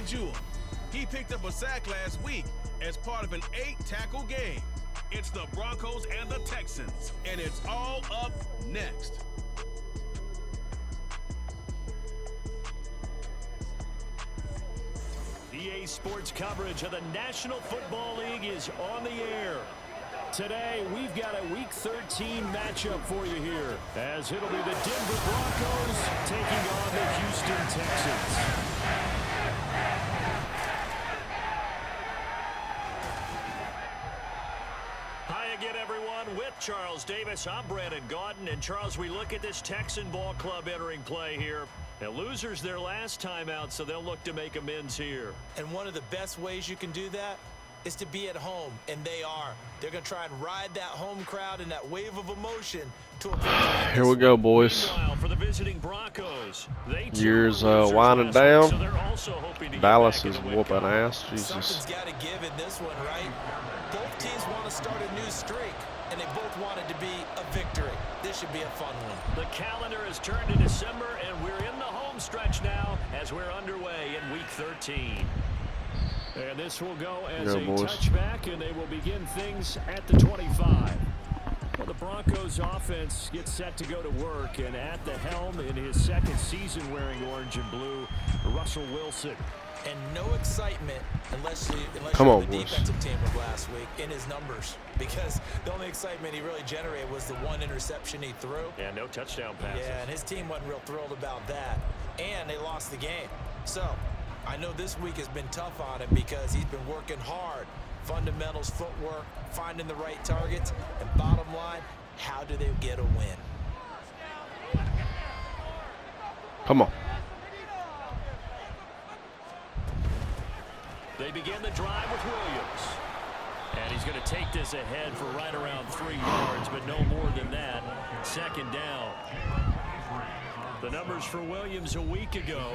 jewel. He picked up a sack last week as part of an 8-tackle game. It's the Broncos and the Texans, and it's all up next. EA Sports coverage of the National Football League is on the air. Today, we've got a Week 13 matchup for you here, as it'll be the Denver Broncos taking on the Houston Texans. Hi again, everyone. With Charles Davis, I'm Brandon Gaudin. And Charles, we look at this Texan ball club entering play here. Now, losers their last time out, so they'll look to make amends here. And one of the best ways you can do that is to be at home, and they are. They're going to try and ride that home crowd and that wave of emotion to a Here we go, boys. For the visiting Broncos, Years winding down. So Dallas is whooping ass. Jesus. Something's got to give in this one, right? Both teams want to start a new streak, and they both want it to be a victory. This should be a fun one. The calendar has turned to December, and we're in the home stretch now as we're underway in Week 13. And this will go as a touchback, and they will begin things at the 25. Well, the Broncos offense gets set to go to work, and at the helm in his second season wearing orange and blue, Russell Wilson. And no excitement unless you're the defensive team of last week in his numbers, because the only excitement he really generated was the one interception he threw. Yeah, no touchdown passes. Yeah, and his team wasn't real thrilled about that, and they lost the game. So I know this week has been tough on him because he's been working hard. Fundamentals, footwork, finding the right targets, and bottom line, how do they get a win? Come on. They begin the drive with Williams. And he's going to take this ahead for right around 3 yards, but no more than that. Second down. The numbers for Williams a week ago,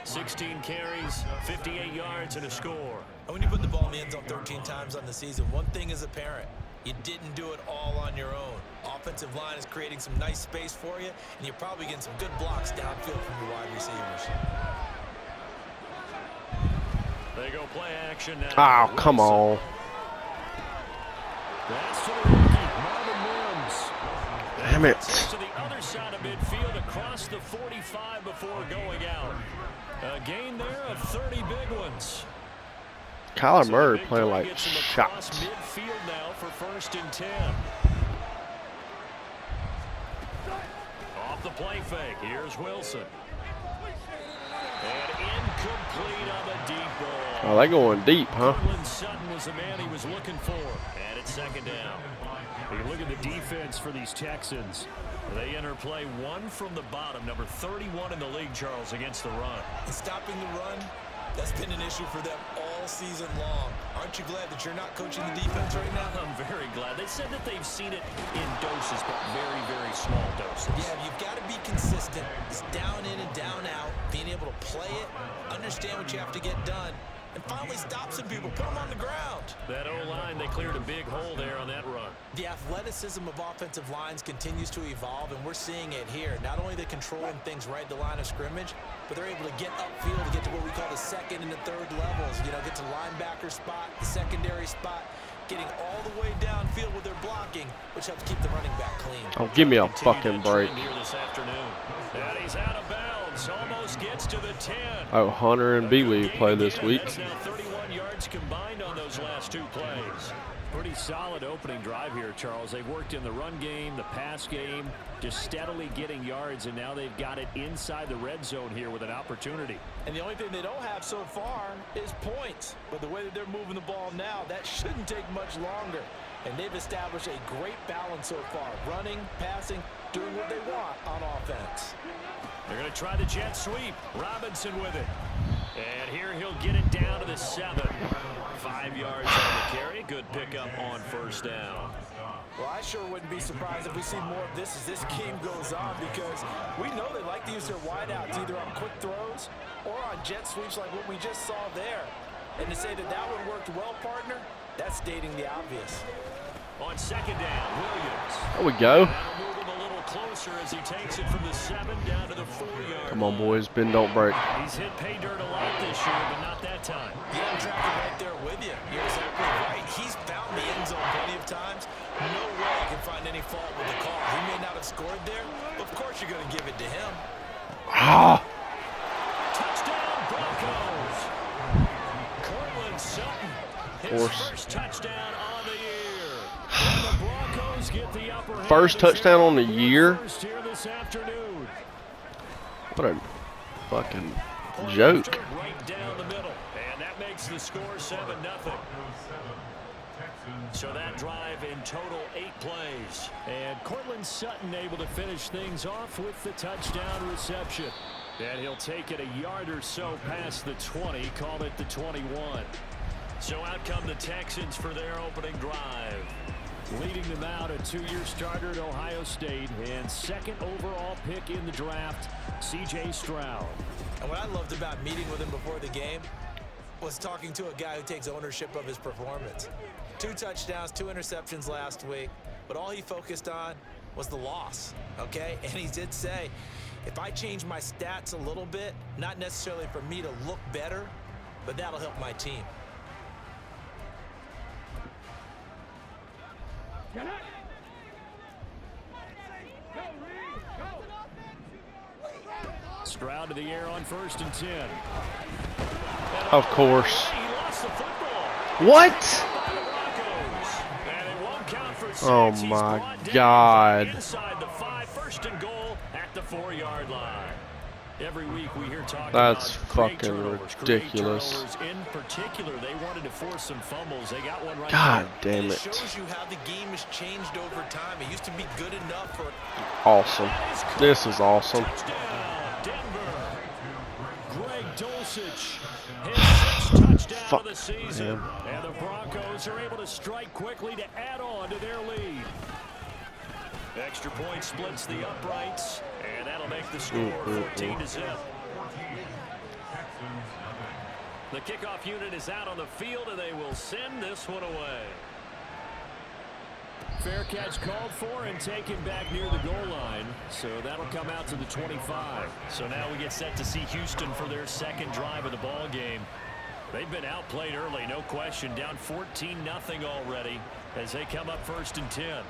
16 carries, 58 yards, and a score. And when you put the ball in the end zone 13 times on the season, one thing is apparent. You didn't do it all on your own. Offensive line is creating some nice space for you, and you're probably getting some good blocks downfield from your wide receivers. They go play action now. Oh, come on. That's to the rookie, Marvin Mims. Damn it. To the other side of midfield across the 45 before going out. A gain there of 30 big ones. Kyler Murray playing like shots. Midfield now for 1st and 10. Off the play fake. Here's Wilson. And incomplete on the deep ball. Oh, they going deep, huh? Sutton was the man he was looking for. And it's second down. You look at the defense for these Texans. They enter play one from the bottom, number 31 in the league, Charles, against the run. And stopping the run, that's been an issue for them all season long. Aren't you glad that you're not coaching the defense right now? I'm very glad. They said that they've seen it in doses, but very, very small doses. Yeah, you've got to be consistent. It's down in and down out, being able to play it, understand what you have to get done, and finally stop some people, put them on the ground. That O-line, they cleared a big hole there on that run. The athleticism of offensive lines continues to evolve, and we're seeing it here. Not only are they controlling things right at the line of scrimmage, but they're able to get upfield to get to what we call the second and the third levels. You know, get to linebacker spot, the secondary spot, getting all the way downfield with their blocking, which helps keep the running back clean. Oh, give me a fucking break. Here this afternoon. And he's out of bounds, almost gets to the 10. Oh, Hunter and B-Weave play this week. That's now 31 yards combined on those last 2 plays. Pretty solid opening drive here, Charles. They've worked in the run game, the pass game, just steadily getting yards, and now they've got it inside the red zone here with an opportunity. And the only thing they don't have so far is points. But the way that they're moving the ball now, that shouldn't take much longer. And they've established a great balance so far. Running, passing, doing what they want on offense. They're going to try the jet sweep. Robinson with it. And here he'll get it down to the 7. 5 yards on the carry. Good pickup on 1st down. Well, I sure wouldn't be surprised if we see more of this as this game goes on, because we know they like to use their wideouts either on quick throws or on jet sweeps like what we just saw there. And to say that that one worked well, partner, that's stating the obvious. On 2nd down, Williams. There we go. Now move him a little closer as he takes it from the 7 down to the 4-yard line. Come on, boys. Bend, don't break. He's hit pay dirt a lot this year, but not that that time. Yeah, I'm tracking right there with you. You're exactly right. He's found the end zone plenty of times. No way I can find any fault with the call. He may not have scored there, but of course you're going to give it to him. Ah! Touchdown, Broncos. Cortland Sutton, his first touchdown on the year. And the Broncos get the upper hand. First touchdown on the year? First here this afternoon. What a fucking joke. Right down the middle, and that makes the score 7-0. So that drive in total 8 plays. And Cortland Sutton able to finish things off with the touchdown reception. And he'll take it a yard or so past the 20, call it the 21. So out come the Texans for their opening drive. Leading them out, a 2-year starter at Ohio State and second overall pick in the draft, C.J. Stroud. And what I loved about meeting with him before the game was talking to a guy who takes ownership of his performance. 2 touchdowns, 2 interceptions last week, but all he focused on was the loss, okay? And he did say, if I change my stats a little bit, not necessarily for me to look better, but that'll help my team. Stroud to the air on 1st and 10. Of course. He lost the football. What? And it won't count for 6. Oh He's my brought down God. Inside the 5, 1st and goal at the 4-yard line. Every week we hear talk That's about create fucking turnovers, ridiculous. create turnovers. In particular, they wanted to force some fumbles. They got one right God there. damn It it. shows you how the game has changed over time. It used to be good enough for Awesome. This is awesome. Touchdown, Denver. Greg Dulcich, his 6th touchdown of the season. Man. And the Broncos are able to strike quickly to add on to their lead. Extra point splits the uprights, and that'll make the score 14-0. The kickoff unit is out on the field, and they will send this one away. Fair catch called for and taken back near the goal line. So that'll come out to the 25. So now we get set to see Houston for their 2nd drive of the ball game. They've been outplayed early, no question. Down 14-0 already as they come up 1st and 10.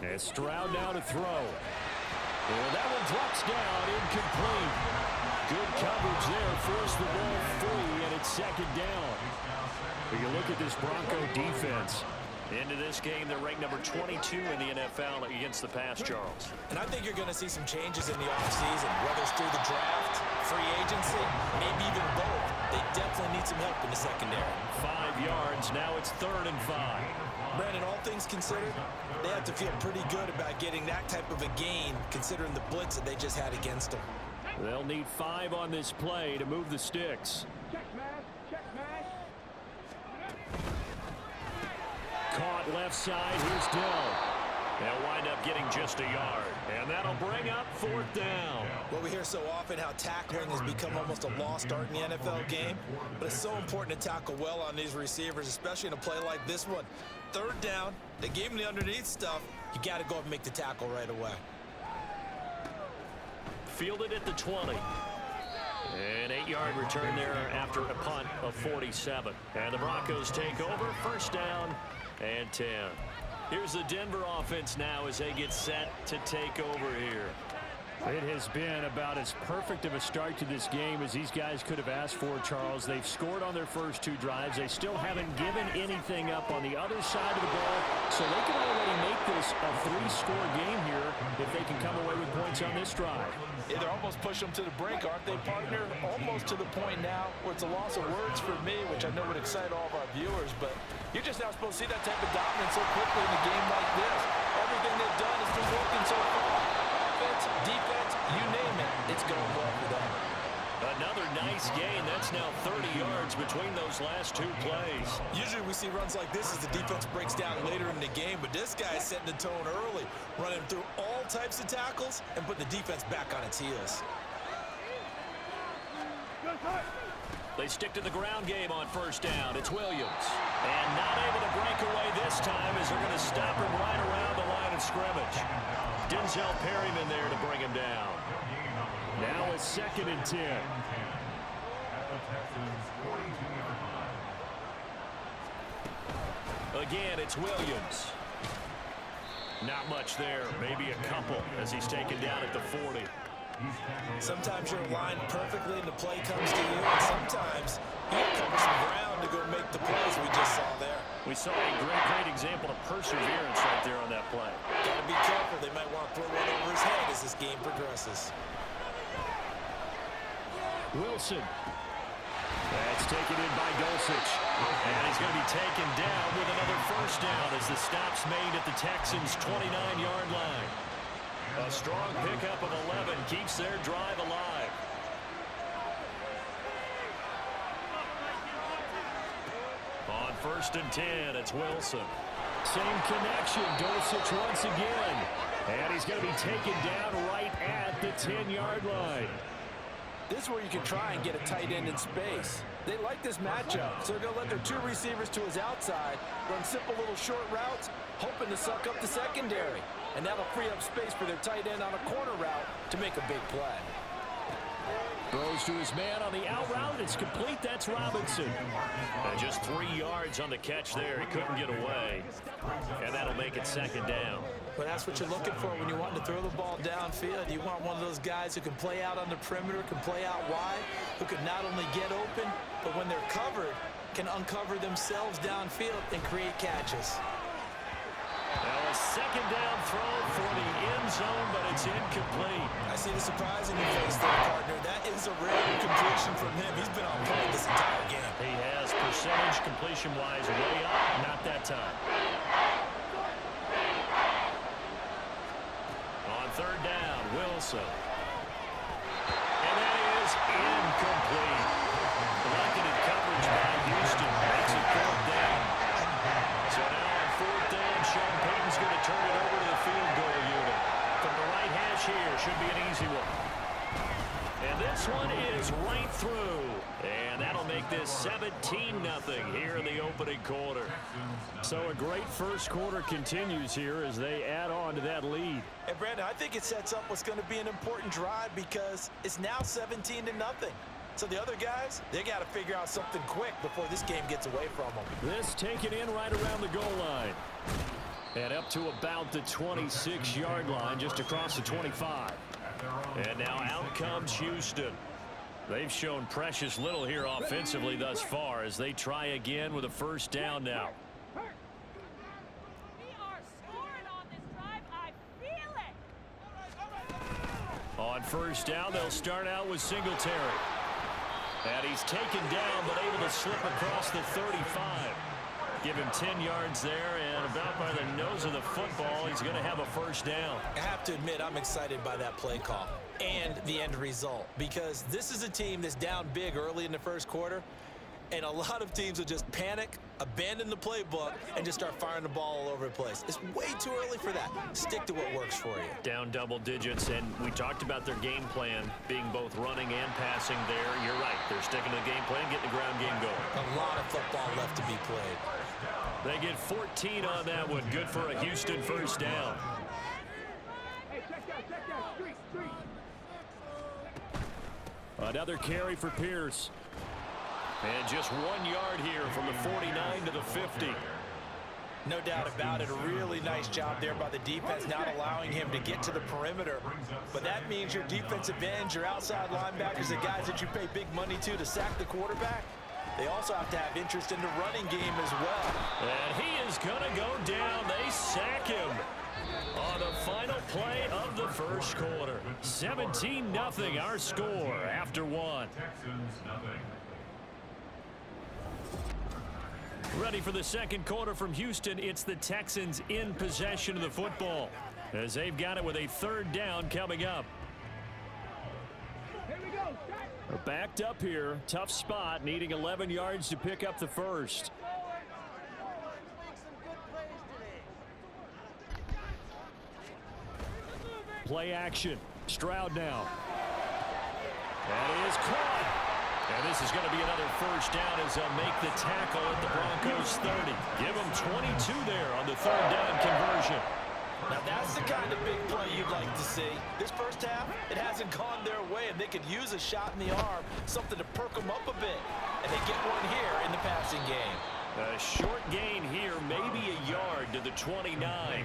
And Stroud now to throw. And that one drops down, incomplete. Good coverage there, forced the ball free, and it's 2nd down. When you look at this Bronco defense, into this game, they're ranked number 22 in the NFL against the pass, Charles. And I think you're going to see some changes in the offseason, whether it's through the draft, free agency, maybe even both. They definitely need some help in the secondary. 5 yards, now it's 3rd and 5. Brandon, all things considered, they have to feel pretty good about getting that type of a gain, considering the blitz that they just had against them. They'll need 5 on this play to move the sticks. Caught left side, here's Dell. They'll wind up getting just a yard. And that'll bring up 4th down. Well, we hear so often how tackling has become almost a lost art in the NFL game. But it's so important to tackle well on these receivers, especially in a play like this one. 3rd down, they gave him the underneath stuff. You got to go up and make the tackle right away. Fielded at the 20. An 8-yard return there after a punt of 47. And the Broncos take over, 1st down and 10. Here's the Denver offense now as they get set to take over here. It has been about as perfect of a start to this game as these guys could have asked for, Charles. They've scored on their first 2 drives. They still haven't given anything up on the other side of the ball, so they can already make this a 3-score game here if they can come away with points on this drive. Yeah, they're almost pushing them to the brink, aren't they, partner? Almost to the point now where it's a loss of words for me, which I know would excite all of our viewers, but you're just not supposed to see that type of dominance so quickly in a game like this. Everything they've done has been working so far. Offense, defense, you name it, it's going well for them. Another nice gain. That's now 30 yards between those last 2 plays. Usually we see runs like this as the defense breaks down later in the game, but this guy is setting the tone early, running through all all types of tackles and put the defense back on its heels. They stick to the ground game on first down. It's Williams. And not able to break away this time as they're going to stop him right around the line of scrimmage. Denzel Perryman there to bring him down. Now it's 2nd and 10. Again, it's Williams. Not much there. Maybe a couple as he's taken down at the 40. Sometimes you're lined perfectly and the play comes to you, and sometimes you cover some ground to go make the plays we just saw there. We saw a great example of perseverance right there on that play. Got to be careful. They might want to throw one over his head as this game progresses. Wilson. That's taken in by Dulcich. And he's going to be taken down with another first down as the stop's made at the Texans' 29-yard line. A strong pickup of 11 keeps their drive alive. On 1st and 10, it's Wilson. Same connection, Dulcich once again. And he's going to be taken down right at the 10-yard line. This is where you can try and get a tight end in space. They like this matchup, so they're going to let their 2 receivers to his outside, run simple little short routes, hoping to suck up the secondary. And that'll free up space for their tight end on a corner route to make a big play. Throws to his man on the out route. It's complete. That's Robinson. And just 3 yards on the catch there. He couldn't get away. And that'll make it 2nd down. But that's what you're looking for when you want to throw the ball downfield. You want one of those guys who can play out on the perimeter, can play out wide, who can not only get open, but when they're covered, can uncover themselves downfield and create catches. Now a 2nd down throw for the end zone, but it's incomplete. I see the surprise in your face there, partner. That is a rare completion from him. He's been on point this entire game. He has percentage completion-wise way up, not that time. On 3rd down, Wilson. And that is incomplete. Blanketed coverage by Houston makes it 4th down. So now on 4th down, Sean Payton's going to turn it over to the field goal unit. From the right hash here, should be an easy one. And this one is right through. And that'll make this 17-0 here in the opening quarter. So a great first quarter continues here as they add on to that lead. And Brandon, I think it sets up what's going to be an important drive because it's now 17-0. So the other guys, they got to figure out something quick before this game gets away from them. This taken in right around the goal line. And up to about the 26-yard line, just across the 25. And now out comes Houston. They've shown precious little here offensively thus far as they try again with a first down now. We are scoring on this drive. I feel it. On first down, they'll start out with Singletary. And he's taken down, but able to slip across the 35. Give him 10 yards there, and about by the nose of the football, he's going to have a first down. I have to admit, I'm excited by that play call and the end result because this is a team that's down big early in the first quarter, and a lot of teams will just panic, abandon the playbook, and just start firing the ball all over the place. It's way too early for that. Stick to what works for you. Down double digits, and we talked about their game plan being both running and passing there. You're right. They're sticking to the game plan, getting the ground game going. A lot of football left to be played. They get 14 on that one. Good for a Houston first down. Another carry for Pierce. And just 1 yard here from the 49 to the 50. No doubt about it. A really nice job there by the defense, not allowing him to get to the perimeter. But that means your defensive ends, your outside linebackers, the guys that you pay big money to sack the quarterback, they also have to have interest in the running game as well. And he is going to go down. They sack him on the final play of the first quarter. 17-0 our score after one. Ready for the second quarter from Houston. It's the Texans in possession of the football as they've got it with a 3rd down coming up. They're backed up here. Tough spot, needing 11 yards to pick up the first. play action. Stroud now. That is caught. And this is going to be another first down as they'll make the tackle at the Broncos 30. Give them 22 there on the third down conversion. Now that's the kind of big play you'd like to see. This first half, it hasn't gone their way, and they could use a shot in the arm, something to perk them up a bit. And they get one here in the passing game. A short gain here, maybe a yard to the 29.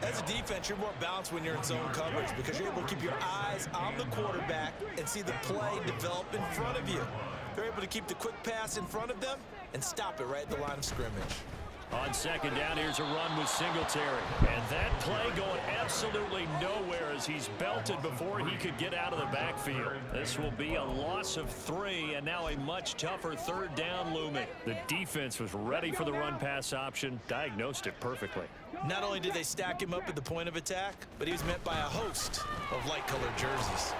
As a defense, you're more balanced when you're in zone coverage because you're able to keep your eyes on the quarterback and see the play develop in front of you. They're able to keep the quick pass in front of them and stop it right at the line of scrimmage. On second down, here's a run with Singletary. And that play going absolutely nowhere as he's belted before he could get out of the backfield. This will be a loss of 3, and now a much tougher third down looming. The defense was ready for the run-pass option, diagnosed it perfectly. Not only did they stack him up at the point of attack, but he was met by a host of light-colored jerseys.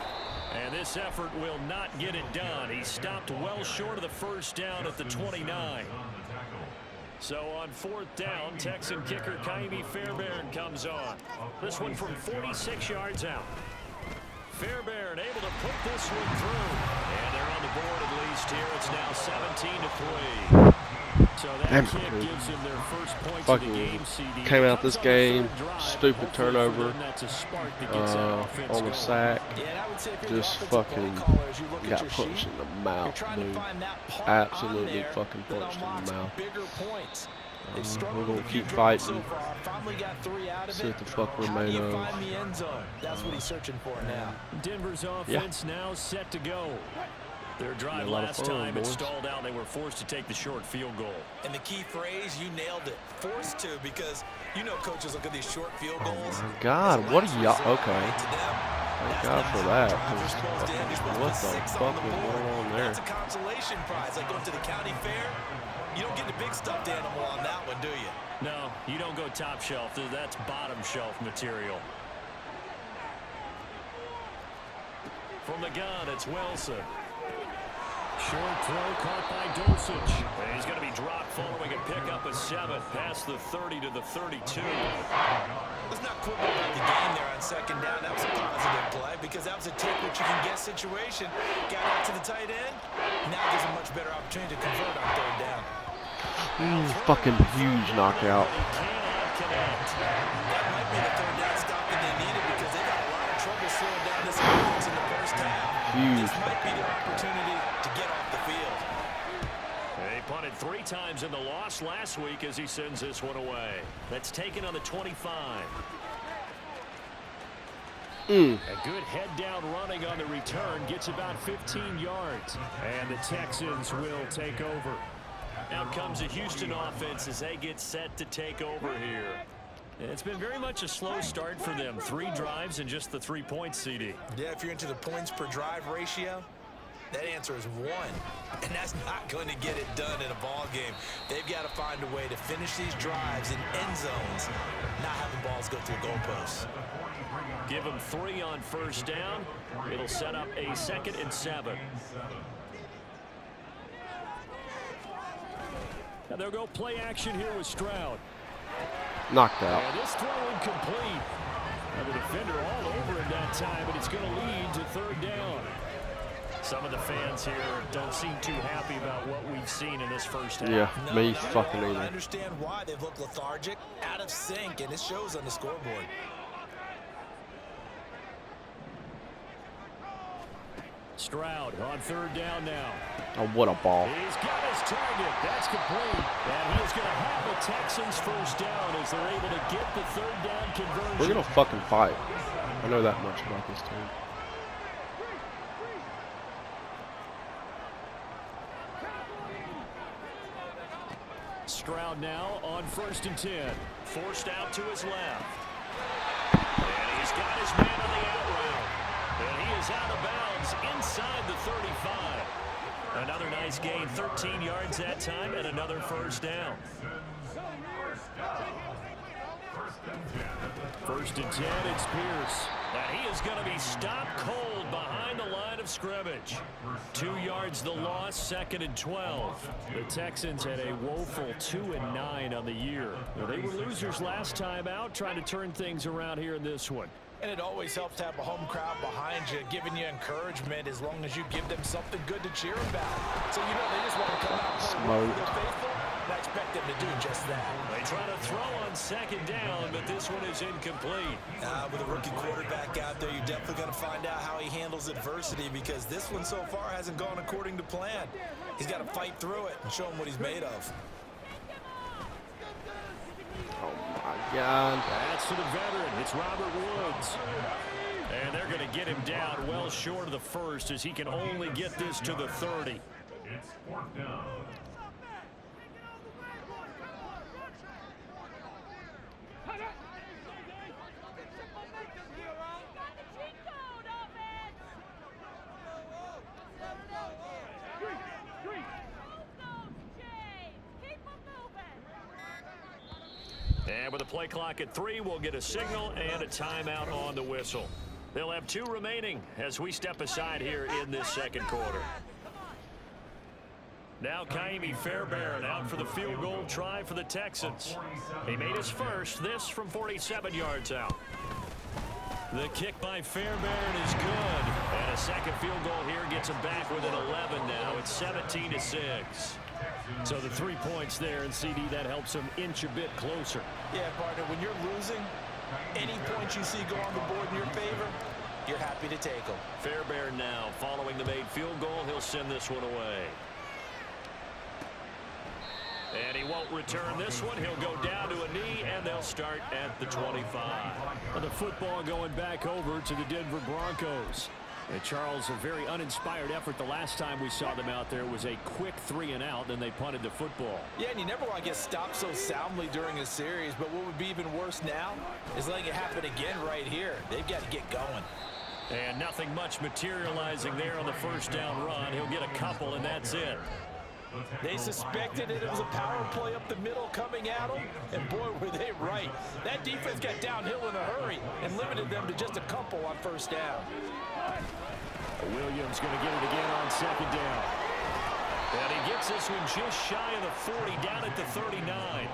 And this effort will not get it done. He stopped well short of the first down at the 29. So on fourth down, Texan kicker Kaimi Fairbairn comes on. This one from 46 yards out. Fairbairn able to put this one through. And they're on the board at least here. It's now 17-3. So that kick gives him their first points of the game, CD. Came out this game, stupid turnover on the sack. Just fucking got punched in the mouth, dude. Absolutely fucking punched in the mouth. We're going to keep fighting. See what the fuck we're made of. That's what he's searching for now. Denver's offense now set to go. Their drive last time it stalled out. They were forced to take the short field goal. And the key phrase, you nailed it. Forced to, because you know coaches look at these short field goals. Oh my God, what are y'all? Okay. Thank God for that. What the fuck is going on there? That's a consolation prize, like going to the county fair. You don't get the big stuffed animal on that one, do you? No, you don't go top shelf. That's bottom shelf material. From the gun, it's Wilson. Short throw caught by Dosich. And he's going to be dropped following a pickup of 7 past the 30 to the 32. Let's not quibble about the game there on second down. That was a positive play because that was a take what you can get situation. Got out to the tight end. Now gives a much better opportunity to convert on third down. Fucking huge knockout. That might be the third down stop that they needed because they got a lot of trouble slowing down this offense in the first half. This might be their opportunity to get off the field. They punted 3 times in the loss last week as he sends this one away. That's taken on the 25. A good head down running on the return gets about 15 yards. And the Texans will take over. Out comes the Houston offense as they get set to take over here. It's been very much a slow start for them. 3 drives and just the 3 points, CD. Yeah, if you're into the points per drive ratio, that answer is 1. And that's not going to get it done in a ball game. They've got to find a way to finish these drives in end zones, not having balls go through goalposts. Give them 3 on first down. It'll set up a 2nd and 7. Now they'll go play action here with Stroud. Knocked out. And this throw incomplete. And the defender all over it that time, but it's going to lead to third down. Some of the fans here don't seem too happy about what we've seen in this first half. Yeah, me fucking either. I understand why they've looked lethargic, out of sync, and it shows on the scoreboard. Stroud on third down now. Oh, what a ball. He's got his target. That's complete. And he's going to have the Texans first down as they're able to get the third down conversion. We're going to fucking fight. I know that much about this team. Stroud now on 1st and 10. Forced out to his left. And he's got his man on the out route. And he is out of bounds inside the 35. Another nice gain, 13 yards that time, and another first down. 1st and 10, it's Pierce. And he is going to be stopped cold behind the line of scrimmage. 2 yards the loss, 2nd and 12. The Texans had a woeful 2-9 on the year. Well, they were losers last time out, trying to turn things around here in this one. And it always helps to have a home crowd behind you, giving you encouragement as long as you give them something good to cheer about. So, you know, they just want to come out and play with their faithful, and I expect them to do just that. They try to throw on second down, but this one is incomplete. With a rookie quarterback out there, you're definitely going to find out how he handles adversity, because this one so far hasn't gone according to plan. He's got to fight through it and show him what he's made of. Oh, my God. That's to the veteran. It's Robert Woods. And they're going to get him down well short of the first, as he can only get this to the 30. It's 4th down. And with the play clock at 3, we'll get a signal and a timeout on the whistle. They'll have 2 remaining as we step aside here in this second quarter. Now Kaimi Fairbairn out for the field goal try for the Texans. He made his first, this from 47 yards out. The kick by Fairbairn is good. And a second field goal here gets him back within 11 now. It's 17-6. So the 3 points there, and CD, that helps him inch a bit closer. Yeah, partner, when you're losing, any points you see go on the board in your favor, you're happy to take them. Fairbairn now following the made field goal. He'll send this one away. And he won't return this one. He'll go down to a knee, and they'll start at the 25. Well, the football going back over to the Denver Broncos. And Charles, a very uninspired effort the last time we saw them out there. It was a quick 3 and out, then they punted the football. Yeah, and you never want to get stopped so soundly during a series, but what would be even worse now is letting it happen again right here. They've got to get going. And nothing much materializing there on the first down run. He'll get a couple, and that's it. They suspected it was a power play up the middle coming at them, and boy, were they right. That defense got downhill in a hurry and limited them to just a couple on first down. Williams going to get it again on second down. And he gets this one just shy of the 40, down at the 39.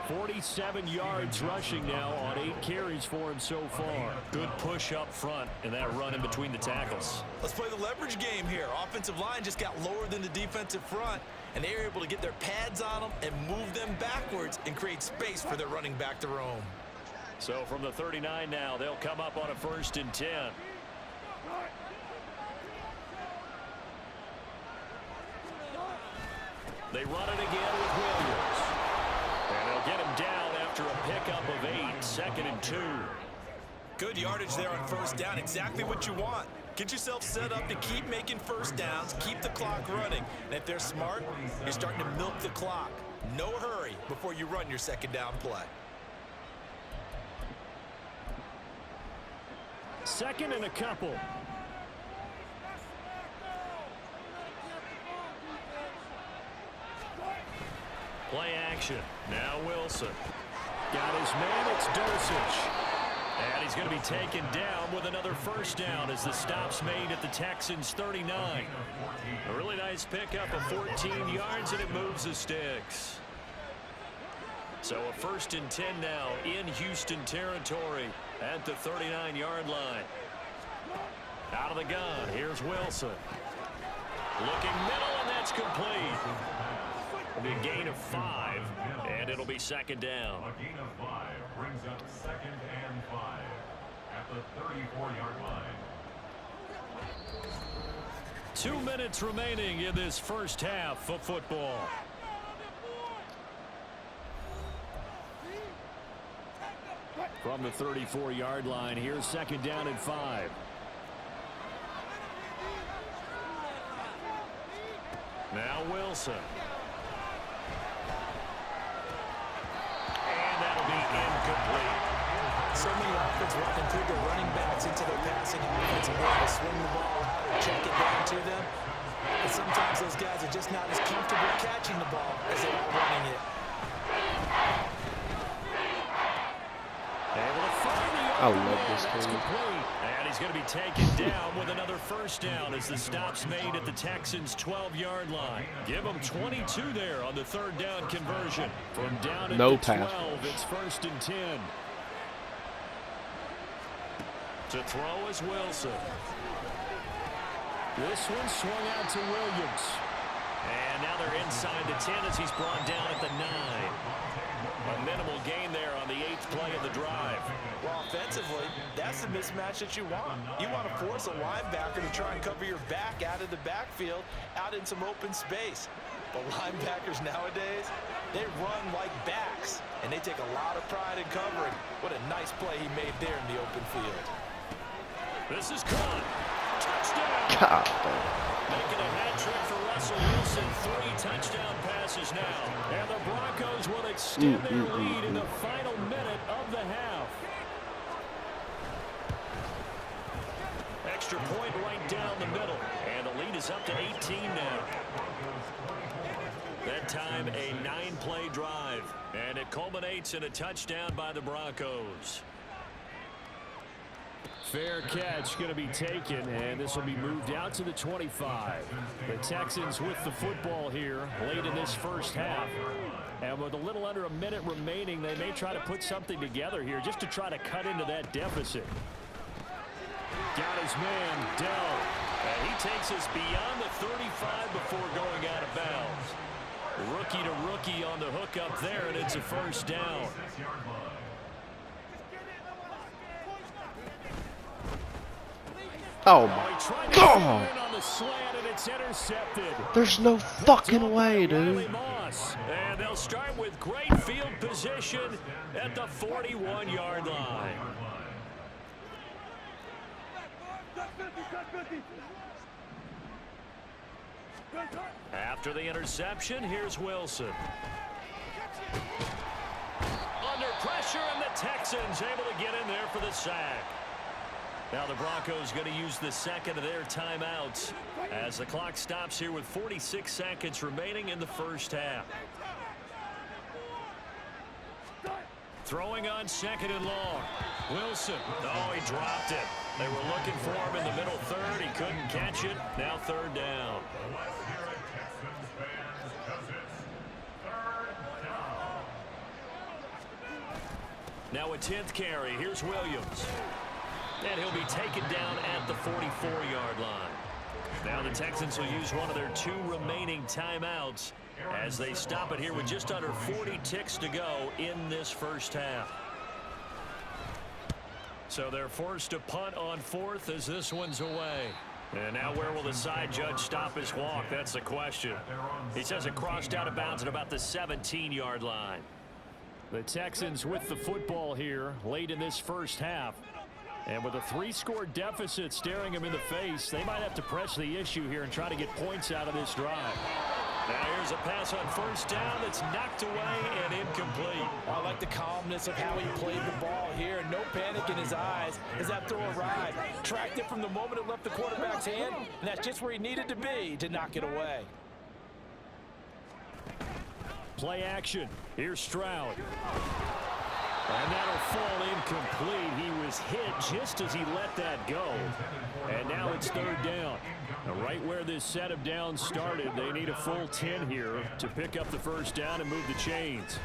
47 yards rushing now on 8 carries for him so far. Good push up front and that run in between the tackles. Let's play the leverage game here. Offensive line just got lower than the defensive front, and they were able to get their pads on them and move them backwards and create space for their running back to roam. So from the 39 now, they'll come up on a 1st and 10. They run it again with Williams. And they'll get him down after a pickup of 8, 2nd and 2. Good yardage there on first down. Exactly what you want. Get yourself set up to keep making first downs, keep the clock running. And if they're smart, you're starting to milk the clock. No hurry before you run your second down play. 2nd and a couple. Play action. Now Wilson. Got his man. It's Dosich. And he's going to be taken down with another first down as the stop's made at the Texans' 39. A really nice pickup of 14 yards, and it moves the sticks. So a 1st and 10 now in Houston territory at the 39-yard line. Out of the gun. Here's Wilson. Looking middle, and that's complete. It'll be a gain of 5, and it'll be 2nd down. A gain of 5 brings up 2nd and 5 at the 34-yard line. 2 minutes remaining in this first half of football. From the 34-yard line, here's 2nd down and 5. Now Wilson. And that'll be incomplete. So many offenses want to include their running backs into their passing offense and to swing the ball, check it down to them. But sometimes those guys are just not as comfortable catching the ball as they are running it. I love this team. And he's going to be taken down with another first down as the stop's made at the Texans' 12-yard line. Give them 22 there on the 3rd down conversion. From down at the 12, it's 1st and 10. To throw is Wilson. This one swung out to Williams. And now they're inside the 10 as he's brought down at the 9. A minimal gain there on the 8th play of the drive. Well, offensively, that's the mismatch that you want. You want to force a linebacker to try and cover your back out of the backfield, out in some open space. But linebackers nowadays, they run like backs, and they take a lot of pride in covering. What a nice play he made there in the open field. This is caught. Touchdown. God. Making a hat trick for Russell Wilson. 3 touchdown passes now. And the Broncos will extend their lead in the final minute of the half. Extra point right down the middle. And the lead is up to 18 now. That time a 9-play drive. And it culminates in a touchdown by the Broncos. Fair catch going to be taken, and this will be moved out to the 25. The Texans with the football here late in this first half. And with a little under a minute remaining, they may try to put something together here just to try to cut into that deficit. Got his man, Dell. And he takes us beyond the 35 before going out of bounds. Rookie to rookie on the hook up there, and it's a first down. Oh my God! On the slant, and it's intercepted. There's no fucking way, dude. And they'll start with great field position at the 41-yard line. After the interception, here's Wilson. Under pressure, and the Texans able to get in there for the sack. Now the Broncos going to use the second of their timeouts as the clock stops here with 46 seconds remaining in the first half. Throwing on 2nd and long. Wilson. Oh, he dropped it. They were looking for him in the middle third. He couldn't catch it. Now 3rd down. Now a 10th carry. Here's Williams. And he'll be taken down at the 44-yard line. Now the Texans will use one of their 2 remaining timeouts as they stop it here with just under 40 ticks to go in this first half. So they're forced to punt on 4th as this one's away. And now where will the side judge stop his walk? That's the question. He says it crossed out of bounds at about the 17-yard line. The Texans with the football here late in this first half. And with a 3-score deficit staring him in the face, they might have to press the issue here and try to get points out of this drive. Now here's a pass on 1st down that's knocked away and incomplete. I like the calmness of how he played the ball here. No panic in his eyes as that throw arrived. Tracked it from the moment it left the quarterback's hand, and that's just where he needed to be to knock it away. Play action. Here's Stroud. And that'll fall incomplete. He was hit just as he let that go. And now it's 3rd down. Now right where this set of downs started, they need a full 10 here to pick up the 1st down and move the chains.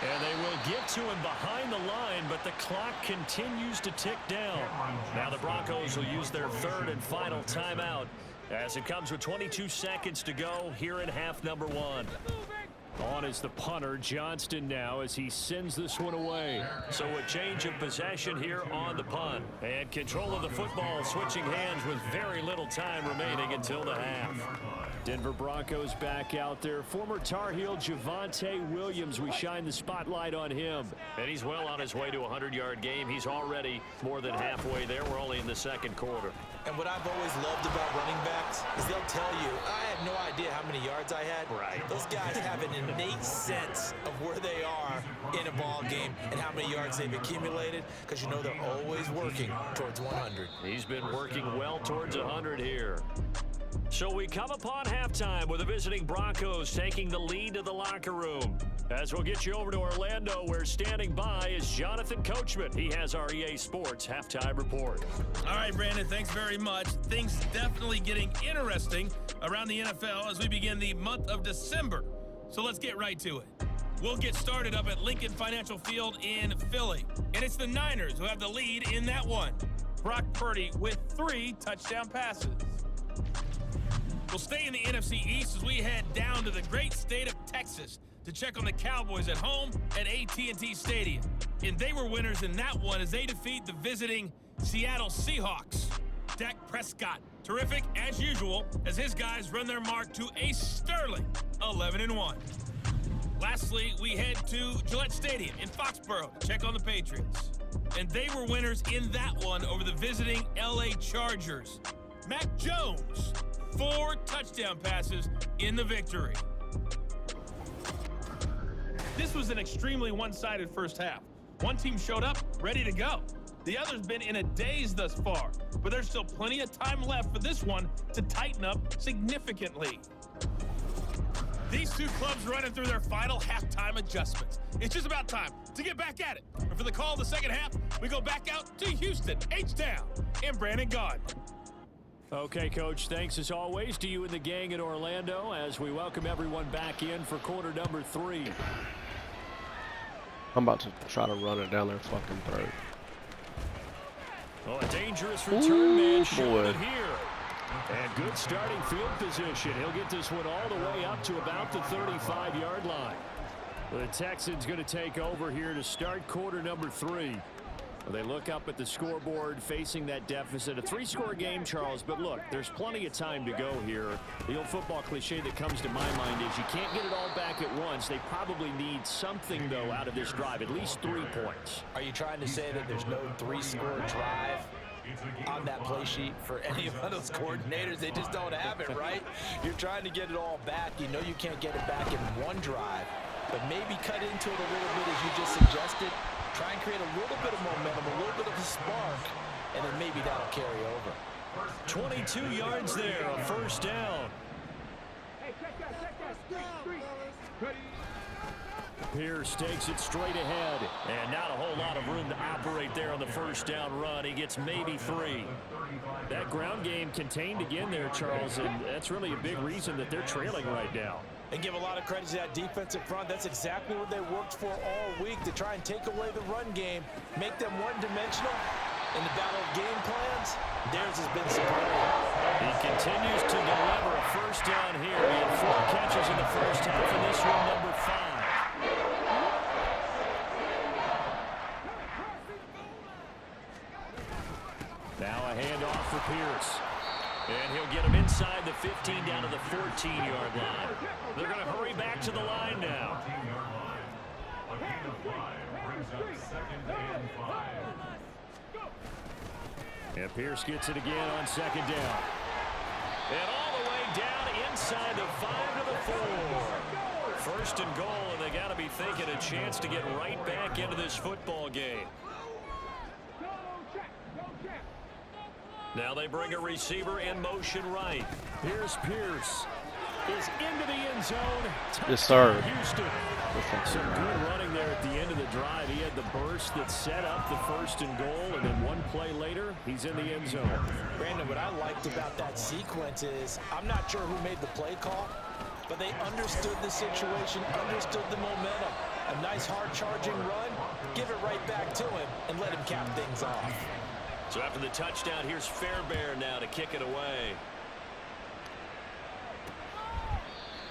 And they will get to him behind the line, but the clock continues to tick down. Now the Broncos will use their 3rd and final timeout as it comes with 22 seconds to go here in half number 1. On is the punter, Johnston, now as he sends this one away. So a change of possession here on the punt. And control of the football switching hands with very little time remaining until the half. Denver Broncos back out there. Former Tar Heel Javonte Williams, we shine the spotlight on him. And he's well on his way to a 100-yard game. He's already more than halfway there. We're only in the 2nd quarter. And what I've always loved about running backs is they'll tell you, I had no idea how many yards I had. Right. Those guys have an innate sense of where they are in a ball game and how many yards they've accumulated, because you know they're always working towards 100. He's been working well towards 100 here. So we come upon halftime with the visiting Broncos taking the lead to the locker room. As we'll get you over to Orlando, where standing by is Jonathan Coachman. He has our EA Sports Halftime Report. All right, Brandon, thanks very much. Things definitely getting interesting around the NFL as we begin the month of December. So let's get right to it. We'll get started up at Lincoln Financial Field in Philly. And it's the Niners who have the lead in that one. Brock Purdy with 3 touchdown passes. We'll stay in the NFC East as we head down to the great state of Texas to check on the Cowboys at home at AT&T Stadium. And they were winners in that one as they defeat the visiting Seattle Seahawks. Dak Prescott, terrific as usual as his guys run their mark to a sterling 11-1. Lastly, we head to Gillette Stadium in Foxborough to check on the Patriots. And they were winners in that one over the visiting LA Chargers. Mac Jones, 4 touchdown passes in the victory. This was an extremely one-sided first half. One team showed up ready to go. The other's been in a daze thus far, but there's still plenty of time left for this one to tighten up significantly. These two clubs running through their final halftime adjustments. It's just about time to get back at it. And for the call of the second half, we go back out to Houston, H-Town, and Brandon Gaudin. Okay, Coach, thanks as always to you and the gang in Orlando as we welcome everyone back in for quarter number 3. I'm about to try to run it down their fucking throat. Oh, a dangerous return man showing it here. And good starting field position. He'll get this one all the way up to about the 35-yard line. The Texans going to take over here to start quarter number 3. They look up at the scoreboard facing that deficit. A 3-score game, Charles, but look, there's plenty of time to go here. The old football cliche that comes to my mind is you can't get it all back at once. They probably need something, though, out of this drive, at least 3 points. Are you trying to say that there's no 3-score drive on that play sheet for any of those coordinators? They just don't have it, right? You're trying to get it all back. You know you can't get it back in one drive, but maybe cut into it a little bit as you just suggested. Try and create a little bit of momentum, a little bit of a spark, and then maybe that'll carry over. 22 yards there, a first down. Pierce takes it straight ahead, and not a whole lot of room to operate there on the first down run. He gets maybe 3. That ground game contained again there, Charles, and that's really a big reason that they're trailing right now. And give a lot of credit to that defensive front. That's exactly what they worked for all week, to try and take away the run game, make them one-dimensional. In the battle of game plans, theirs has been superior. He continues to deliver a first down here. He had 4 catches in the first half, and this one number 5. Now a handoff for Pierce. And he'll get him inside the 15 down to the 14-yard line. They're going to hurry back to the line now. A gain of 5 brings up 2nd and 5. And Pierce gets it again on 2nd down. And all the way down inside the 5 to the 4. First and goal, and they got to be thinking a chance to get right back into this football game. Now they bring a receiver in motion right. Here's Pierce. Is into the end zone. Yes, sir. Houston. Some good running there at the end of the drive. He had the burst that set up the first and goal, and then one play later, he's in the end zone. Brandon, what I liked about that sequence is, I'm not sure who made the play call, but they understood the situation, understood the momentum. A nice hard charging run, give it right back to him, and let him cap things off. So after the touchdown, here's Fairbairn now to kick it away.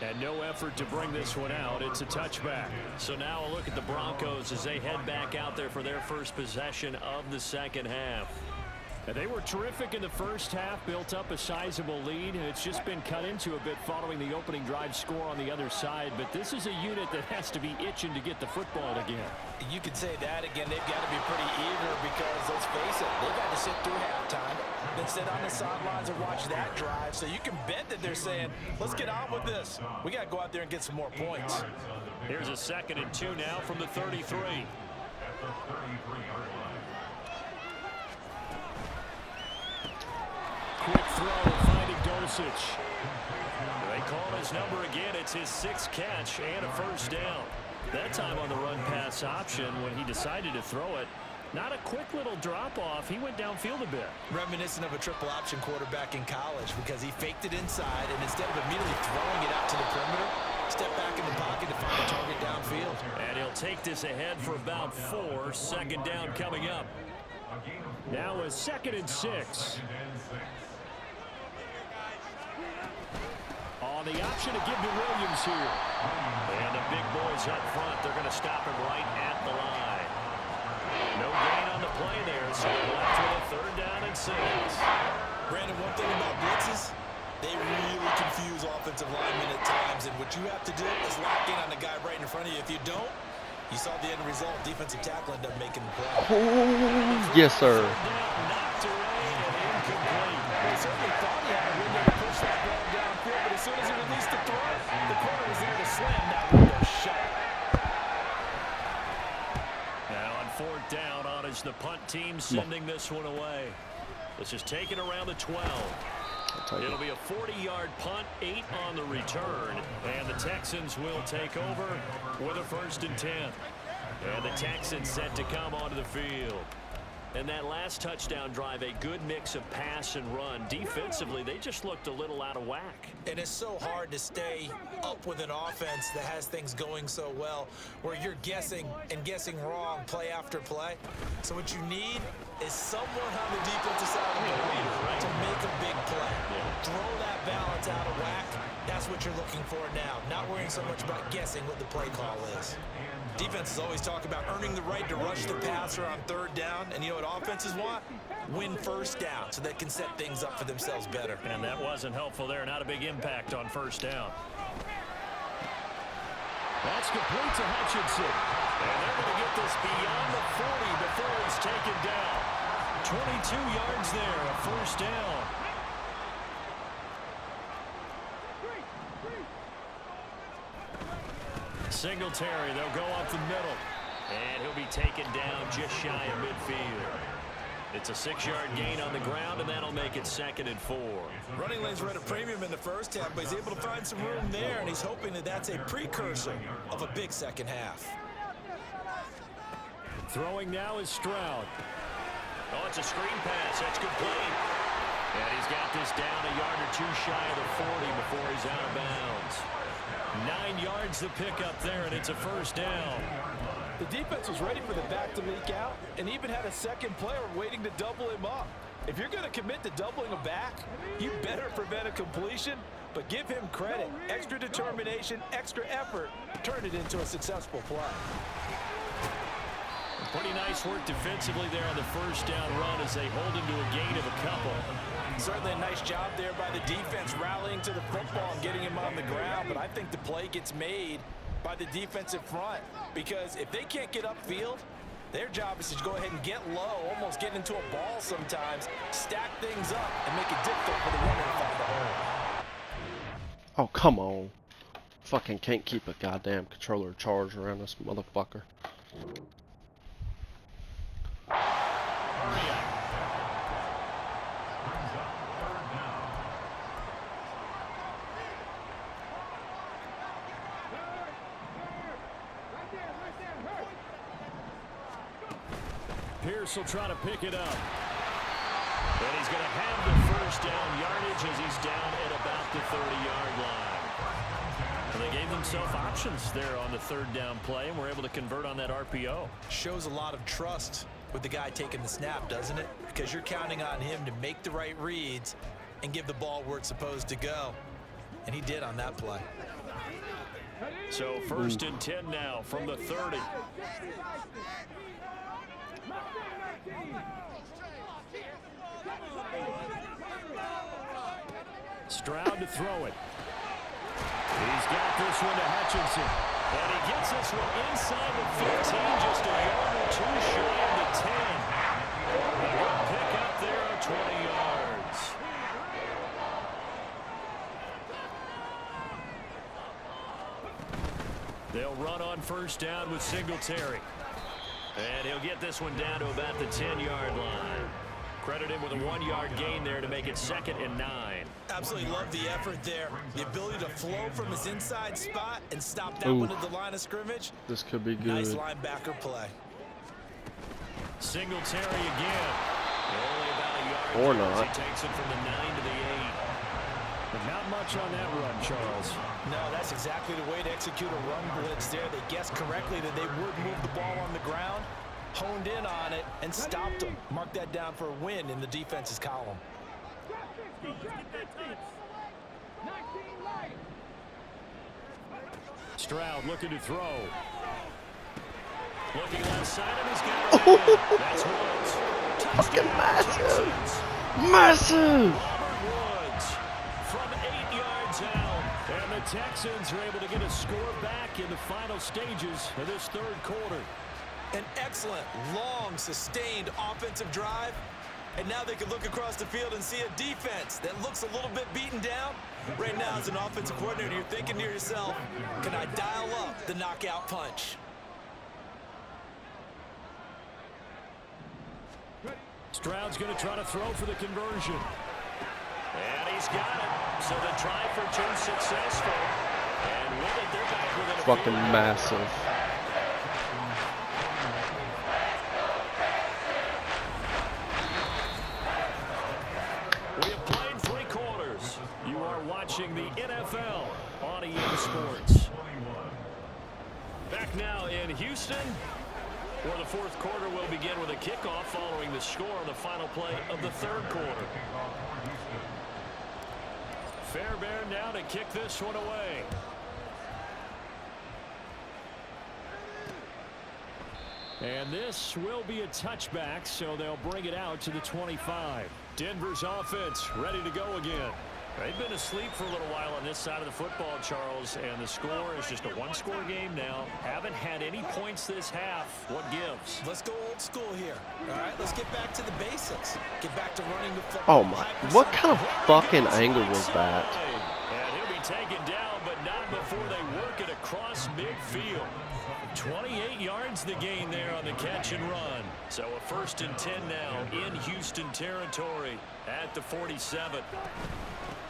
And no effort to bring this one out. It's a touchback. So now a look at the Broncos as they head back out there for their first possession of the second half. And they were terrific in the first half, built up a sizable lead, and it's just been cut into a bit following the opening drive score on the other side. But this is a unit that has to be itching to get the football again. You could say that again. They've got to be pretty eager because, let's face it, they've got to sit through halftime, then sit on the sidelines and watch that drive. So you can bet that they're saying, let's get on with this. We got to go out there and get some more points. Here's a 2nd and 2 now from the 33. At the 33-yard line. Quick throw, finding Dulcich. They call his number again. It's his 6th catch and a first down. That time on the run-pass option when he decided to throw it. Not a quick little drop-off. He went downfield a bit. Reminiscent of a triple-option quarterback in college because he faked it inside, and instead of immediately throwing it out to the perimeter, step back in the pocket to find a target downfield. And he'll take this ahead for about 4. Second down coming up. Now a 2nd and 6. On the option to give to Williams here. And the big boys up front, they're going to stop him right at the line. No gain on the play there, so they're left with a 3rd down and 6. Brandon, one thing about blitzes, they really confuse offensive linemen at times, and what you have to do is lock in on the guy right in front of you. If you don't, you saw the end result. Defensive tackle ended up making the play. Oh, yes, sir. Knocked away and incomplete. He certainly thought he had a window to push that ball downfield, but as soon as he released the throw, the corner was there to slam that window shut. Now on 4th down, on is the punt team sending this one away. This is taken around the 12. It'll be a 40-yard punt, 8 on the return, and the Texans will take over with a 1st and 10. And the Texans set to come onto the field. And that last touchdown drive, a good mix of pass and run. Defensively, they just looked a little out of whack. And it's so hard to stay up with an offense that has things going so well, where you're guessing and guessing wrong play after play. So what you need is someone on the defensive side of the ball to make a big play. Throw that balance out of whack. That's what you're looking for now. Not worrying so much about guessing what the play call is. Defenses always talk about earning the right to rush the passer on 3rd down. And you know what offenses want? Win 1st down so they can set things up for themselves better. And that wasn't helpful there. Not a big impact on 1st down. That's complete to Hutchinson. And they're going to get this beyond the 40 before he's taken down. 22 yards there, a 1st down. Singletary, they'll go up the middle. And he'll be taken down just shy of midfield. It's a 6-yard gain on the ground, and that'll make it 2nd and 4. Running lanes were at a premium in the first half, but he's able to find some room there, and he's hoping that that's a precursor of a big second half. Throwing now is Stroud. Oh, it's a screen pass. That's complete. And he's got this down a yard or 2 shy of the 40 before he's out of bounds. 9 yards to pick up there, and it's a 1st down. The defense was ready for the back to leak out and even had a second player waiting to double him up. If you're going to commit to doubling a back, you better prevent a completion, but give him credit. Extra determination, extra effort, turn it into a successful play. Pretty nice work defensively there on the 1st down run as they hold him to a gain of a couple. Certainly a nice job there by the defense rallying to the football and getting him on the ground, but I think the play gets made by the defensive front, because if they can't get upfield, their job is to go ahead and get low, almost get into a ball sometimes, stack things up, and make it difficult for the runner to find the hole. Oh, come on. Fucking can't keep a goddamn controller charged around this motherfucker. Pierce will try to pick it up. And he's going to have the 1st down yardage as he's down at about the 30-yard line. And they gave themselves options there on the 3rd down play, and were able to convert on that RPO. Shows a lot of trust with the guy taking the snap, doesn't it? Because you're counting on him to make the right reads and give the ball where it's supposed to go. And he did on that play. So 1st and 10 now from the 30. Stroud to throw it. He's got this one to Hutchinson. And he gets this one inside the 15, just a yard or 2 shy of the 10. A good pick up there of 20 yards. They'll run on 1st down with Singletary. And he'll get this one down to about the 10-yard line. Credit him with a 1-yard gain there to make it 2nd and 9. Absolutely love the effort there. The ability to flow from his inside spot and stop that one at the line of scrimmage. This could be good. Nice linebacker play. Singletary again. Only about a yard. Or not. He takes it from the 9 to the 8. But not much on that run, Charles. No, that's exactly the way to execute a run blitz there. They guessed correctly that they would move the ball on the ground, honed in on it, and stopped them. Mark that down for a win in the defense's column. Stroud looking to throw. Looking left side, and he's got it. That's Woods. Fucking massive. Massive. Woods from 8 yards out. And the Texans are able to get a score back in the final stages of this third quarter. An excellent, long, sustained offensive drive. And now they can look across the field and see a defense that looks a little bit beaten down. Right now, as an offensive coordinator, you're thinking to yourself, can I dial up the knockout punch? Stroud's going to try to throw for the conversion. And he's got it. So the try for two successful. And with it, they're back within a fucking massive. We have played 3 quarters. You are watching the NFL on EA Sports. Back now in Houston, where the fourth quarter will begin with a kickoff following the score on the final play of the third quarter. Fairbairn now to kick this one away. And this will be a touchback, so they'll bring it out to the 25. Denver's offense ready to go again. They've been asleep for a little while on this side of the football, Charles, and the score is just a one-score game now. Haven't had any points this half. What gives? Let's go old school here. All right, let's get back to the basics. Get back to running the football. Oh my, what kind of fucking angle was that? And he'll be taken down, but not before they work it across midfield. 28 yards the gain there on the catch and run. So a 1st and 10 now in Houston territory at the 47.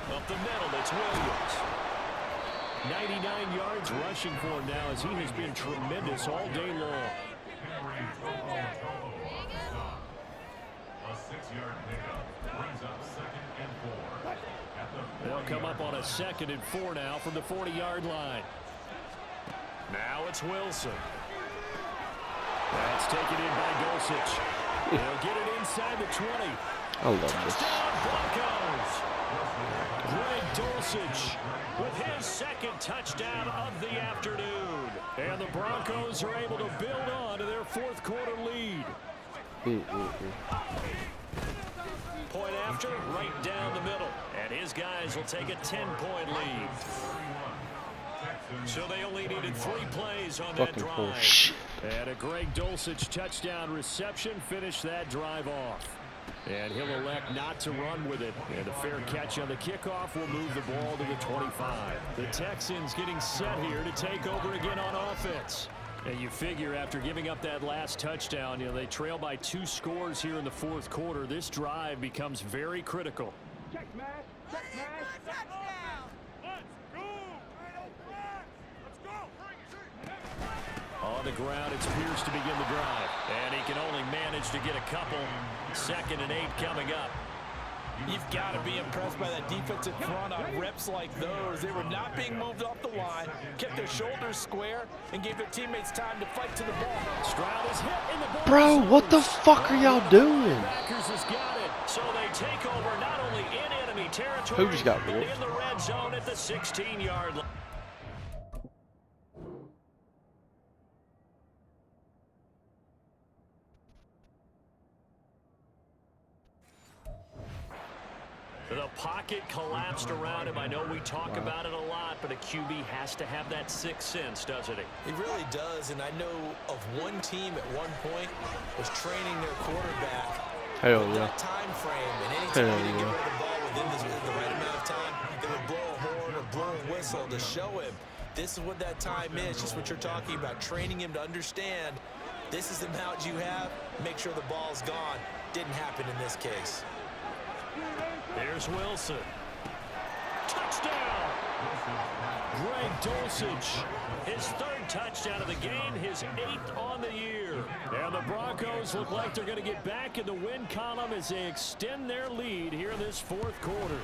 Up the middle, it's Williams. 99 yards rushing for him now as he has been tremendous all day long. A 6-yard pickup brings up 2nd and 4. They'll come up on a 2nd and 4 now from the 40-yard line. Now it's Wilson. That's taken in by Dulcich. They'll get it inside the 20. I love this. Broncos. Greg Dulcich with his 2nd touchdown of the afternoon. And the Broncos are able to build on to their 4th quarter lead. Point after, right down the middle. And his guys will take a 10-point lead. So they only needed 3 plays on that drive. And a Greg Dulcich touchdown reception finished that drive off. And he'll elect not to run with it. And a fair catch on the kickoff will move the ball to the 25. The Texans getting set here to take over again on offense. And you figure after giving up that last touchdown, they trail by 2 scores here in the 4th quarter. This drive becomes very critical. Check smash. Check smash. Touchdown. On the ground, it's Pierce to begin the drive. And he can only manage to get a couple. 2nd and 8 coming up. You've got to be impressed by that defensive front on reps like those. They were not being moved off the line, kept their shoulders square, and gave their teammates time to fight to the ball. Stroud is hit in the ball. Bro, what the fuck are y'all doing? Packers has got it. So they take over not only in enemy territory, Who just got but ripped? in the red zone at the 16-yard line. The pocket collapsed around him. I know we talk about it a lot, but a QB has to have that 6th sense, doesn't he? He really does, and I know of one team at one point was training their quarterback Hell with yeah. that time frame, and anytime they didn't get rid of the ball within the right amount of time, they would blow a horn or blow a whistle to show him this is what that time is, just what you're talking about, training him to understand this is the amount you have, make sure the ball's gone. Didn't happen in this case. There's Wilson. Touchdown! Greg Dulcich, his 3rd touchdown of the game, his 8th on the year. And the Broncos look like they're going to get back in the win column as they extend their lead here in this 4th quarter.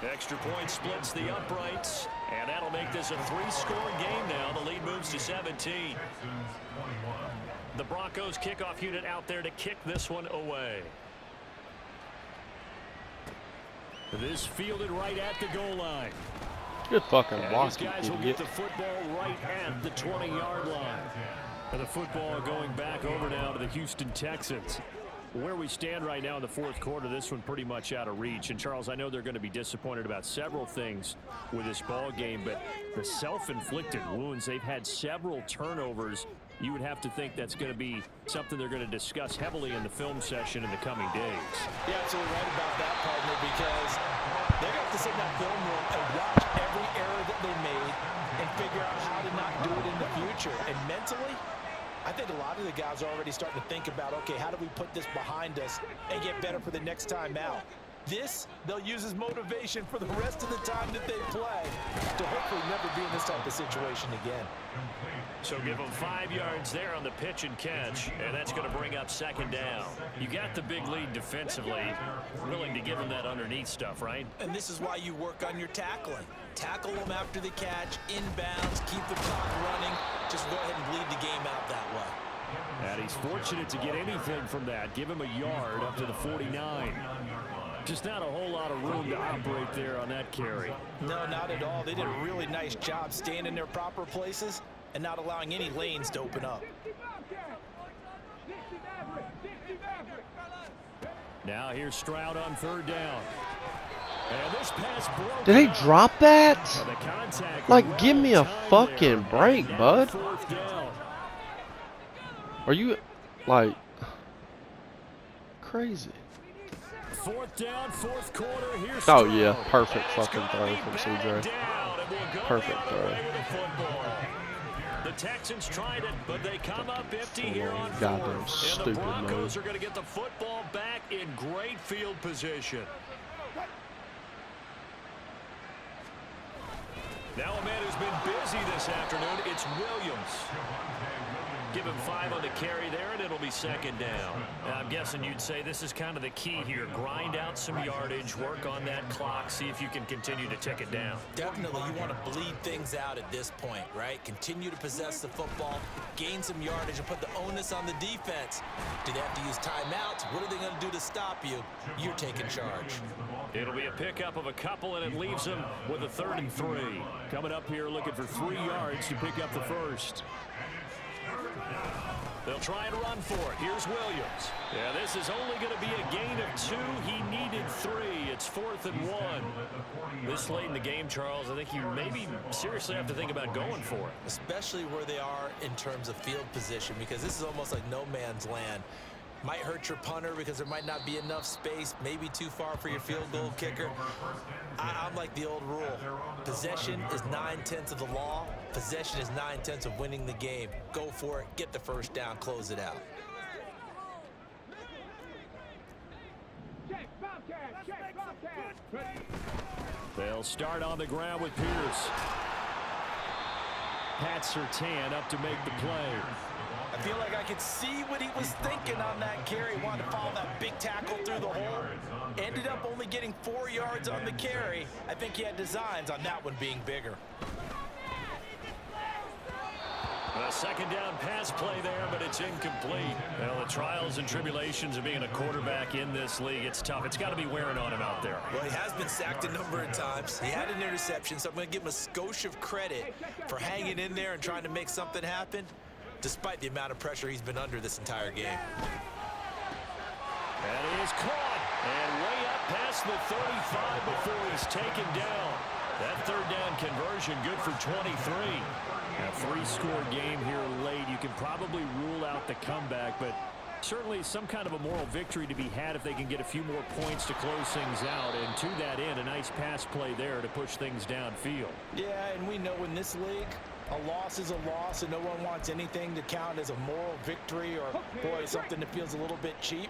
Extra point splits the uprights, and that'll make this a 3-score game now. The lead moves to 17. The Broncos kickoff unit out there to kick this one away. This fielded right at the goal line. Good fucking block. These guys will get the football right at the 20-yard line. And the football going back over now to the Houston Texans. Where we stand right now in the fourth quarter, this one pretty much out of reach. And, Charles, I know they're going to be disappointed about several things with this ball game, but the self-inflicted wounds, they've had several turnovers. You would have to think that's going to be something they're going to discuss heavily in the film session in the coming days. You're absolutely right about that, partner, because they're going to have to sit in that film room and watch every error that they made and figure out how to not do it in the future. And mentally, I think a lot of the guys are already starting to think about, okay, how do we put this behind us and get better for the next time out? This, they'll use as motivation for the rest of the time that they play to hopefully never be in this type of situation again. So give them 5 yards there on the pitch and catch, and that's going to bring up second down. You got the big lead defensively, willing to give them that underneath stuff, right? And this is why you work on your tackling. Tackle them after the catch, inbounds, keep the clock running. Just go ahead and bleed the game out that way. And he's fortunate to get anything from that. Give him a yard up to the 49. Just not a whole lot of room to operate there on that carry. No, not at all. They did a really nice job staying in their proper places and not allowing any lanes to open up. Now here's Stroud on third down. And this pass broke. Did they drop that? Like, give me a fucking break, bud. Are you, like, crazy? Fourth down, fourth quarter. Here's oh, yeah. Perfect fucking throw from CJ. Perfect throw. The Texans tried it, but they come up empty here on goddamn fourth. And the Broncos mode. are going to get the football back in great field position. Now a man who's been busy this afternoon, it's Williams. Give him 5 on the carry there, and it'll be second down. And I'm guessing you'd say this is kind of the key here. Grind out some yardage, work on that clock, see if you can continue to tick it down. Definitely, you want to bleed things out at this point, right? Continue to possess the football, gain some yardage, and put the onus on the defense. Do they have to use timeouts? What are they going to do to stop you? You're taking charge. It'll be a pickup of a couple, and it leaves them with a 3rd and 3. Coming up here looking for 3 yards to pick up the first. They'll try and run for it. Here's Williams. Yeah, this is only going to be a gain of 2. He needed 3. It's 4th and 1. This late in the game, Charles, I think you maybe seriously have to think about going for it. Especially where they are in terms of field position, because this is almost like no man's land. Might hurt your punter because there might not be enough space, maybe too far for your field goal kicker. I'm like the old rule. Possession is 9/10 of the law. Possession is 9/10 of winning the game. Go for it, get the first down, close it out. They'll start on the ground with Pierce. Pat Surtain up to make the play. I feel like I could see what he was thinking on that carry. Wanted to follow that big tackle through the hole. Ended up only getting 4 yards on the carry. I think he had designs on that one being bigger. A second down pass play there, but it's incomplete. Well, the trials and tribulations of being a quarterback in this league, it's tough. It's got to be wearing on him out there. Well, he has been sacked a number of times. He had an interception, so I'm going to give him a skosh of credit for hanging in there and trying to make something happen, despite the amount of pressure he's been under this entire game. And he is caught and way up past the 35 before he's taken down. That third down conversion good for 23. A 3-score game here late. You can probably rule out the comeback, but certainly some kind of a moral victory to be had if they can get a few more points to close things out. And to that end, a nice pass play there to push things downfield. Yeah, and we know in this league, a loss is a loss, and no one wants anything to count as a moral victory or, boy, something that feels a little bit cheap.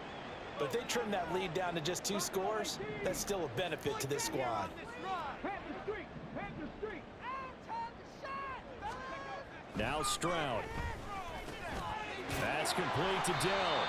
But if they trim that lead down to just 2 scores, that's still a benefit to this squad. Now Stroud. That's complete to Dell.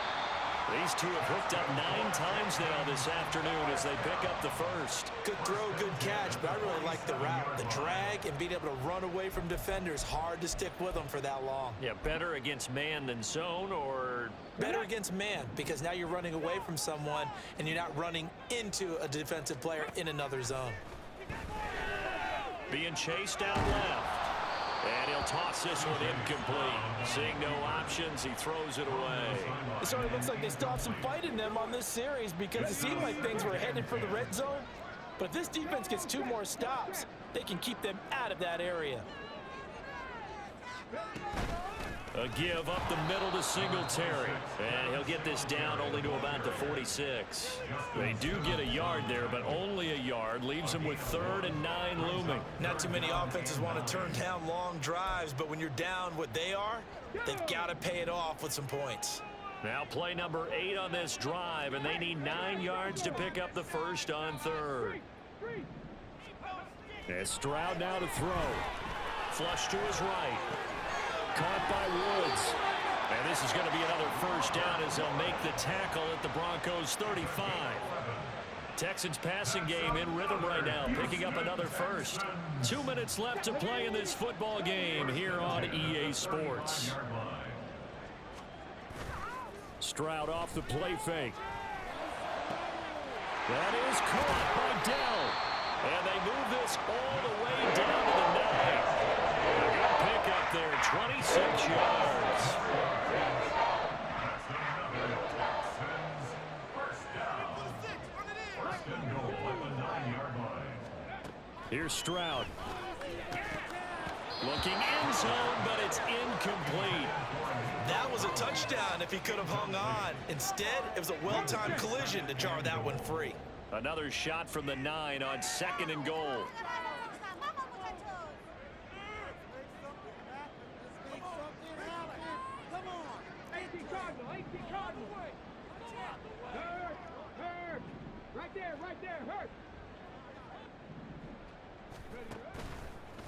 These two have hooked up 9 times now this afternoon as they pick up the first. Good throw, good catch, but I really like the route. The drag and being able to run away from defenders, hard to stick with them for that long. Yeah, better against man than zone, or? Better against man, because now you're running away from someone and you're not running into a defensive player in another zone. Being chased down left. And he'll toss this one incomplete. Seeing no options, he throws it away. It sort of looks like they stopped some fight in them on this series because it seemed like things were headed for the red zone. But if this defense gets 2 more stops, they can keep them out of that area. A give up the middle to Singletary. And he'll get this down only to about the 46. They do get a yard there, but only a yard. Leaves them with 3rd and 9 looming. Not too many offenses want to turn down long drives, but when you're down what they are, they've got to pay it off with some points. Now play number 8 on this drive, and they need 9 yards to pick up the first on 3rd. And Stroud now to throw. Flush to his right. Caught by Woods. And this is going to be another first down as they'll make the tackle at the Broncos 35. Texans passing game in rhythm right now, picking up another first. 2 minutes left to play in this football game here on EA Sports. Stroud off the play fake. That is caught by Dell. And they move this all the way down to the 9. A good pickup there, 26 yards. Here's Stroud. Looking end zone, but it's incomplete. That was a touchdown if he could have hung on. Instead, it was a well-timed collision to jar that one free. Another shot from the 9 on 2nd and goal.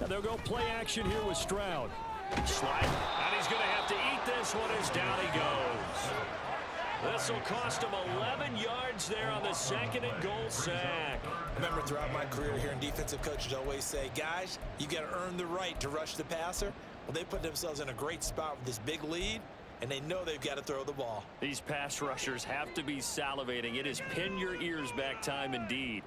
And they'll go play action here with Stroud. Slide, and he's going to have to eat this one as down he goes. This will cost him 11 yards there on the 2nd and goal sack. I remember throughout my career hearing defensive coaches always say, guys, you got to earn the right to rush the passer. Well, they put themselves in a great spot with this big lead, and they know they've got to throw the ball. These pass rushers have to be salivating. It is pin your ears back time indeed.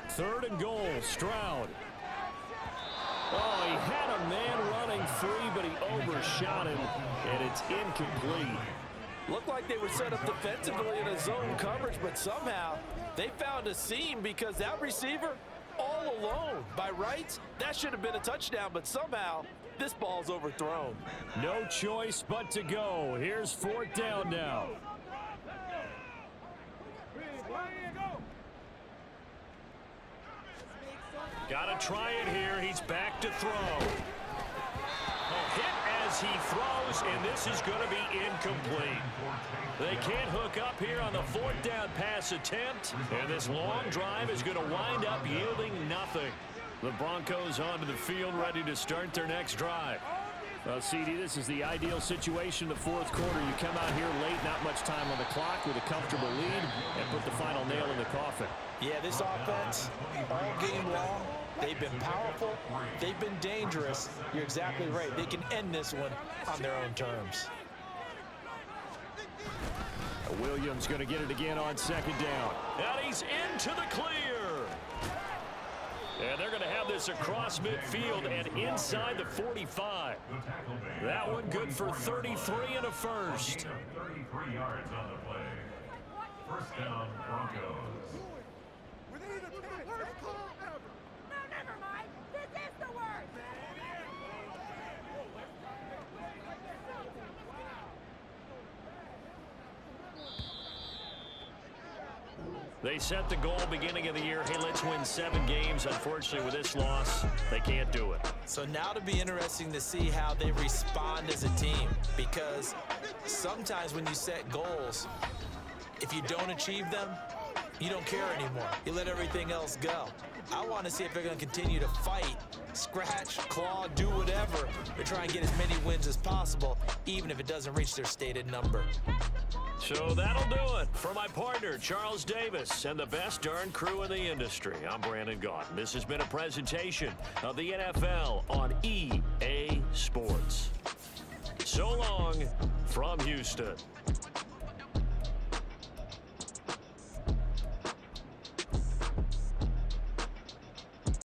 Third and goal, Stroud. Oh, he had a man running free, but he overshot him, and it's incomplete. Looked like they were set up defensively in a zone coverage, but somehow they found a seam because that receiver all alone. By rights, that should have been a touchdown, but somehow this ball's overthrown. No choice but to go. Here's 4th down now. Got to try it here. He's back to throw. A hit as he throws, and this is going to be incomplete. They can't hook up here on the 4th down pass attempt, and this long drive is going to wind up yielding nothing. The Broncos onto the field, ready to start their next drive. Well, CD, this is the ideal situation in the 4th quarter. You come out here late, not much time on the clock, with a comfortable lead, and put the final nail in the coffin. Yeah, this offense, all game long, they've been powerful, they've been dangerous. You're exactly right. They can end this one on their own terms. Williams going to get it again on 2nd down. And he's into the clear. And they're going to have this across midfield and inside the 45. That one good for 33 and a first. 33 yards on the play. First down, Broncos. No, never mind. This is the word. They set the goal beginning of the year. Hey, let's win 7 games. Unfortunately, with this loss, they can't do it. So now to be interesting to see how they respond as a team, because sometimes when you set goals, if you don't achieve them, you don't care anymore. You let everything else go. I want to see if they're going to continue to fight, scratch, claw, do whatever to try and get as many wins as possible, even if it doesn't reach their stated number. So that'll do it. For my partner, Charles Davis, and the best darn crew in the industry, I'm Brandon Gaudin. This has been a presentation of the NFL on EA Sports. So long from Houston.